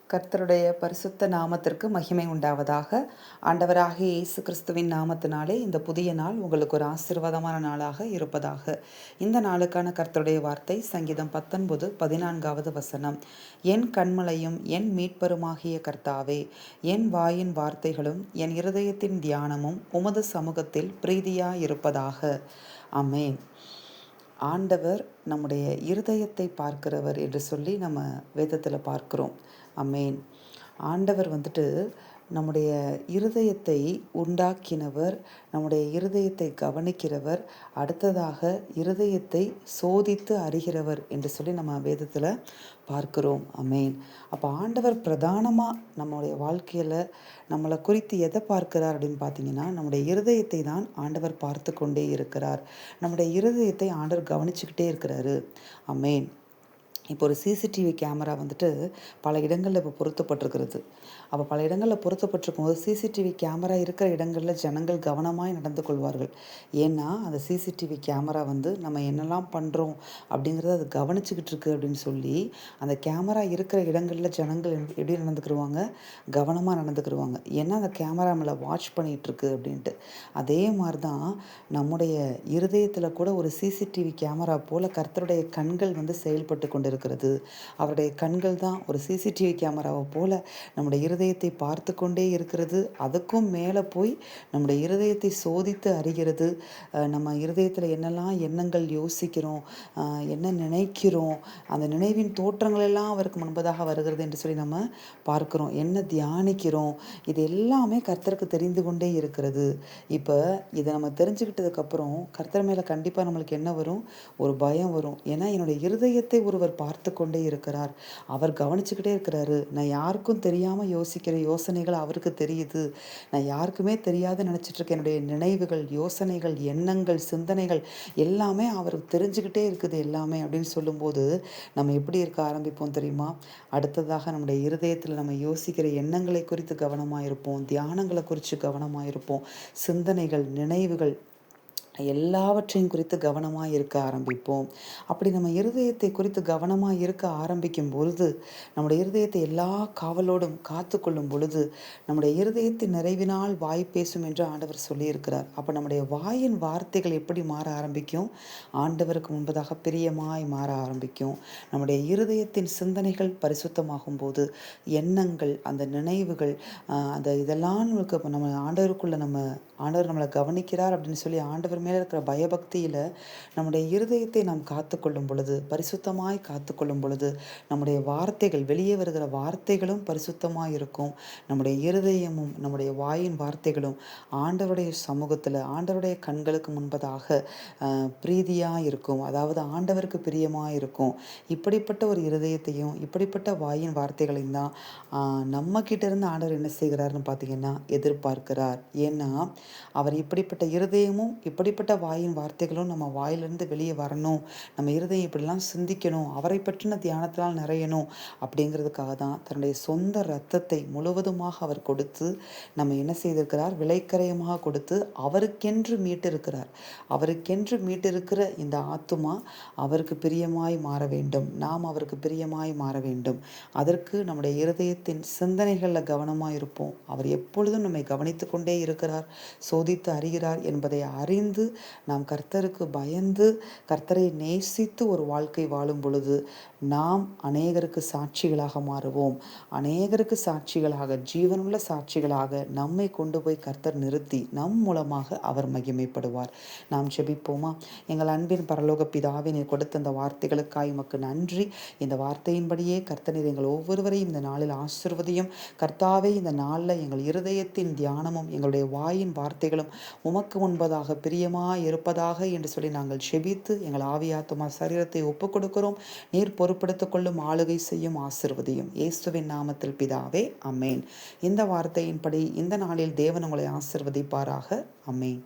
கர்த்தருடைய பரிசுத்த நாமத்திற்கு மகிமை உண்டாவதாக. ஆண்டவராகிய இயேசு கிறிஸ்துவின் நாமத்தினாலே இந்த புதிய நாள் உங்களுக்கு ஒரு ஆசீர்வாதமான நாளாக இருப்பதாக. இந்த நாளுக்கான கர்த்தருடைய வார்த்தை சங்கீதம் 19:14 வசனம். என் கன்மலையும் என் மீட்பருமாகிய கர்த்தாவே, என் வாயின் வார்த்தைகளும் என் இருதயத்தின் தியானமும் உமது சமூகத்தில் பிரீதியாயிருப்பதாக. ஆமென். ஆண்டவர் நம்முடைய இருதயத்தை பார்க்கிறவர் என்று சொல்லி நம்ம வேதத்தில் பார்க்கிறோம். ஆமென். ஆண்டவர் நம்முடைய இருதயத்தை உண்டாக்கினவர், நம்முடைய இருதயத்தை கவனிக்கிறவர், அடுத்ததாக இருதயத்தை சோதித்து அறிகிறவர் என்று சொல்லி நம்ம வேதத்தில் பார்க்கிறோம். ஆமென். அப்போ ஆண்டவர் பிரதானமாக நம்முடைய வாழ்க்கையில் நம்மளை குறித்து எதை பார்க்கிறார் அப்படின்னு பார்த்தீங்கன்னா, நம்முடைய இருதயத்தை தான் ஆண்டவர் பார்த்து கொண்டே இருக்கிறார். நம்முடைய இருதயத்தை ஆண்டவர் கவனிச்சுக்கிட்டே இருக்கிறாரு. ஆமென். இப்போ ஒரு சிசிடிவி கேமரா பல இடங்களில் இப்போ பொருத்தப்பட்டிருக்கிறது. அப்போ பல இடங்களில் பொருத்தப்பட்டிருக்கும் போது சிசிடிவி கேமரா இருக்கிற இடங்களில் ஜனங்கள் கவனமாய் நடந்து கொள்வார்கள். ஏன்னா அந்த சிசிடிவி கேமரா நம்ம என்னெல்லாம் பண்ணுறோம் அப்படிங்கிறத அது கவனிச்சுக்கிட்டு இருக்கு அப்படின்னு சொல்லி அந்த கேமரா இருக்கிற இடங்களில் ஜனங்கள் எப்படி நடந்துக்கிடுவாங்க, கவனமாக நடந்துக்கிடுவாங்க. ஏன்னா அந்த கேமரா மேலே வாட்ச் பண்ணிகிட்ருக்கு அப்படின்ட்டு. அதே மாதிரி தான் நம்முடைய இருதயத்தில் கூட ஒரு சிசிடிவி கேமரா போல் கர்த்தருடைய கண்கள் செயல்பட்டு கொண்டு இருக்கிறது. அவருடைய கண்கள் தான் ஒரு சிசிடிவி கேமராவை போல நம்முடைய இருதயத்தை பார்த்து கொண்டே இருக்கிறது. அதுக்கும் மேலே போய் நம்முடைய இருதயத்தை சோதித்து அறிகிறது. நம்ம இருதயத்தில் என்னெல்லாம் எண்ணங்கள் யோசிக்கிறோம், என்ன நினைக்கிறோம், அந்த நினைவின் தோற்றங்கள் எல்லாம் அவருக்கு முன்பதாக வருகிறது என்று சொல்லி நம்ம பார்க்கிறோம். என்ன தியானிக்கிறோம், இது எல்லாமே கர்த்தருக்கு தெரிந்து கொண்டே இருக்கிறது. இப்போ இதை நம்ம தெரிஞ்சுக்கிட்டதுக்கப்புறம் கர்த்தர் மேலே கண்டிப்பாக நம்மளுக்கு என்ன வரும், ஒரு பயம் வரும். ஏன்னா என்னுடைய இருதயத்தை ஒருவர் பார்த்து கொண்டே இருக்கிறார், அவர் கவனிச்சுக்கிட்டே இருக்கிறாரு. நான் யாருக்கும் தெரியாமல் யோசிக்கிற யோசனைகள் அவருக்கு தெரியுது. நான் யாருக்குமே தெரியாத நினச்சிட்டு இருக்க என்னுடைய நினைவுகள், யோசனைகள், எண்ணங்கள், சிந்தனைகள் எல்லாமே அவருக்கு தெரிஞ்சுக்கிட்டே இருக்குது எல்லாமே அப்படின்னு சொல்லும்போது நம்ம எப்படி இருக்க ஆரம்பிப்போம் தெரியுமா? அடுத்ததாக நம்முடைய இருதயத்தில் நம்ம யோசிக்கிற எண்ணங்களை குறித்து கவனமாக இருப்போம், தியானங்களை குறித்து கவனமாக இருப்போம், சிந்தனைகள், நினைவுகள் எல்லாவற்றையும் குறித்து கவனமாக இருக்க ஆரம்பிப்போம். அப்படி நம்ம இருதயத்தை குறித்து கவனமாக இருக்க ஆரம்பிக்கும் பொழுது, நம்முடைய இருதயத்தை எல்லா காவலோடும் காத்து கொள்ளும் பொழுது, நம்முடைய இருதயத்தின் நிறைவினால் வாய் பேசும் என்று ஆண்டவர் சொல்லியிருக்கிறார். அப்போ நம்முடைய வாயின் வார்த்தைகள் எப்படி மாற ஆரம்பிக்கும்? ஆண்டவருக்கு முன்பதாக பிரியமாய் மாற ஆரம்பிக்கும். நம்முடைய இருதயத்தின் சிந்தனைகள் பரிசுத்தமாகும் போது, எண்ணங்கள், அந்த நினைவுகள், இதெல்லாம் நம்ம ஆண்டவருக்குள்ள ஆண்டவர் நம்மளை கவனிக்கிறார் அப்படின்னு சொல்லி ஆண்டவர் மேலே இருக்கிற பயபக்தியில் நம்முடைய இருதயத்தை நாம் காத்துக்கொள்ளும் பொழுது, பரிசுத்தமாய் காத்துக்கொள்ளும் பொழுது, நம்முடைய வார்த்தைகள், வெளியே வருகிற வார்த்தைகளும் பரிசுத்தமாக இருக்கும். நம்முடைய இருதயமும் நம்முடைய வாயின் வார்த்தைகளும் ஆண்டவருடைய சமூகத்தில், ஆண்டவருடைய கண்களுக்கு முன்பதாக பிரீதியாக இருக்கும். அதாவது ஆண்டவருக்கு பிரியமாக இருக்கும். இப்படிப்பட்ட ஒரு இருதயத்தையும் இப்படிப்பட்ட வாயின் வார்த்தைகளையும் தான் நம்ம கிட்ட இருந்து ஆண்டவர் என்ன செய்கிறாருன்னு பார்த்தீங்கன்னா எதிர்பார்க்கிறார். ஏன்னா அவர் இப்படிப்பட்ட இருதயமும் இப்படிப்பட்ட வாயின் வார்த்தைகளும் நம்ம வாயிலிருந்து வெளியே வரணும், நம்ம இருதயம் இப்படிலாம் சிந்திக்கணும், அவரை பற்றின தியானத்தினால் நிறையணும் அப்படிங்கிறதுக்காக தான் தன்னுடைய சொந்த இரத்தத்தை முழுவதுமாக அவர் கொடுத்து நம்ம என்ன செய்திருக்கிறார், விலைக்கரையமாக கொடுத்து அவருக்கென்று மீட்டிருக்கிறார். அவருக்கென்று மீட்டிருக்கிற இந்த ஆத்துமா அவருக்கு பிரியமாய் மாற வேண்டும், நாம் அவருக்கு பிரியமாய் மாற வேண்டும். அதற்கு நம்முடைய இருதயத்தின் சிந்தனைகளில் கவனமாக இருப்போம். அவர் எப்பொழுதும் நம்மை கவனித்து கொண்டே இருக்கிறார், சோதித்து அறிகிறார் என்பதை அறிந்து நாம் கர்த்தருக்கு பயந்து கர்த்தரை நேசித்து ஒரு வாழ்க்கை வாழும் பொழுது நாம் அநேகருக்கு சாட்சிகளாக மாறுவோம். அநேகருக்கு சாட்சிகளாக, ஜீவனுள்ள சாட்சிகளாக நம்மை கொண்டு போய் கர்த்தர் நிறுத்தி நம் மூலமாக அவர் மகிமைப்படுவார். நாம் ஜெபிப்போமா? எங்கள் அன்பின் பரலோக பிதாவே, நீர் கொடுத்த அந்த வார்த்தைகளுக்காய் உமக்கு நன்றி. இந்த வார்த்தையின்படியே கர்த்தர் எங்கள் ஒவ்வொருவரையும் இந்த நாளில் ஆசீர்வதியும். கர்த்தாவே, இந்த நாளில் எங்கள் இருதயத்தின் தியானமும் எங்களுடைய வாயின் வார்த்தைகளும் உமக்கு முன்பதாக பிரியமாய் இருப்பதாக என்று சொல்லி நாங்கள் செபித்து எங்கள் ஆவியாத்துமா சரீரத்தை ஒப்புக் கொடுக்கிறோம். நீர் பொறுப்படுத்திக் கொள்ளும், ஆளுகை செய்யும், ஆசீர்வதியும். இயேசுவின் நாமத்தில் பிதாவே, அமேன். இந்த வார்த்தையின்படி இந்த நாளில் தேவன் உங்களை ஆசீர்வதிப்பாராக. அமேன்.